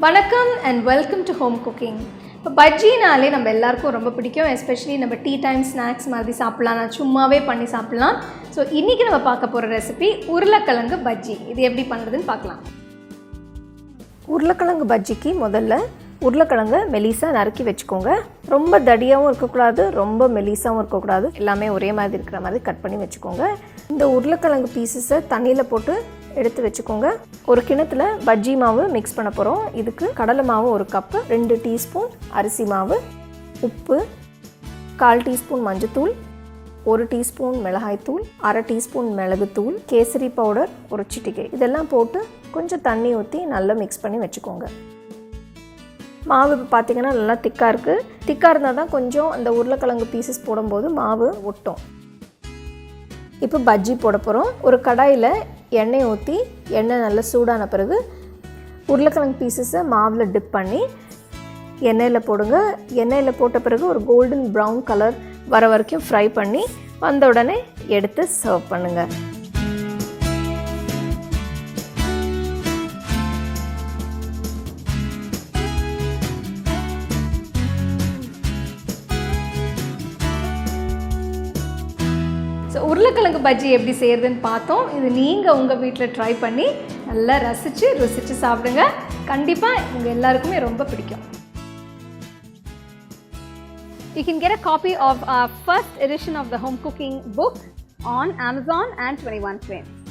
வணக்கம் and welcome to home cooking. இப்போ பஜ்ஜினாலே நம்ம எல்லாருக்கும் ரொம்ப பிடிக்கும். எஸ்பெஷலி நம்ம டீ டைம் ஸ்நாக்ஸ் மாதிரி சாப்பிட்லாம், நான் சும்மாவே பண்ணி சாப்பிட்லாம். ஸோ இன்றைக்கி நம்ம பார்க்க போகிற ரெசிபி உருளைக்கிழங்கு பஜ்ஜி. இது எப்படி பண்ணுறதுன்னு பார்க்கலாம். உருளைக்கிழங்கு பஜ்ஜிக்கு முதல்ல உருளைக்கிழங்கு மெலிசாக நறுக்கி வச்சுக்கோங்க. ரொம்ப தடியாகவும் இருக்கக்கூடாது, ரொம்ப மெலிசாகவும் இருக்கக்கூடாது, எல்லாமே ஒரே மாதிரி இருக்கிற மாதிரி கட் பண்ணி வச்சுக்கோங்க. இந்த உருளைக்கிழங்கு பீசஸை தண்ணியில் போட்டு எடுத்து வச்சுக்கோங்க. ஒரு கிணத்துல பஜ்ஜி மாவு மிக்ஸ் பண்ண போகிறோம். இதுக்கு கடலை மாவு 1 கப்பு, 2 டீஸ்பூன் அரிசி மாவு, உப்பு, 1/4 டீஸ்பூன் மஞ்சத்தூள், 1 டீஸ்பூன் மிளகாய்த்தூள், 1/2 டீஸ்பூன் மிளகுத்தூள், கேசரி பவுடர் 1 சிட்டிகை, இதெல்லாம் போட்டு கொஞ்சம் தண்ணி ஊற்றி நல்லா மிக்ஸ் பண்ணி வச்சுக்கோங்க. மாவு இப்போ பார்த்திங்கன்னா நல்லா திக்காக இருக்குது. திக்காக இருந்தால் தான் கொஞ்சம் அந்த உருளைக்கிழங்கு பீசஸ் போடும்போது மாவு ஒட்டும். இப்போ பஜ்ஜி போட போகிறோம். ஒரு கடாயில் எண்ணெய் ஊற்றி எண்ணெய் நல்லா சூடான பிறகு உருளைக்கிழங்கு பீசஸை மாவில் டிப் பண்ணி எண்ணெயில் போடுங்க. எண்ணெயில் போட்ட பிறகு ஒரு கோல்டன் ப்ரௌன் கலர் வர வரைக்கும் ஃப்ரை பண்ணி வந்த உடனே எடுத்து சர்வ் பண்ணுங்கள். ஸோ உருளைக்கிழங்கு பஜ்ஜி எப்படி செய்கிறதுன்னு பார்த்தோம். இது நீங்கள் உங்கள் வீட்டில் ட்ரை பண்ணி நல்லா ருசித்து சாப்பிடுங்க. கண்டிப்பாக உங்கள் எல்லாருக்குமே ரொம்ப பிடிக்கும். You can get a copy of our first edition of the home cooking book on Amazon and 21 Frames.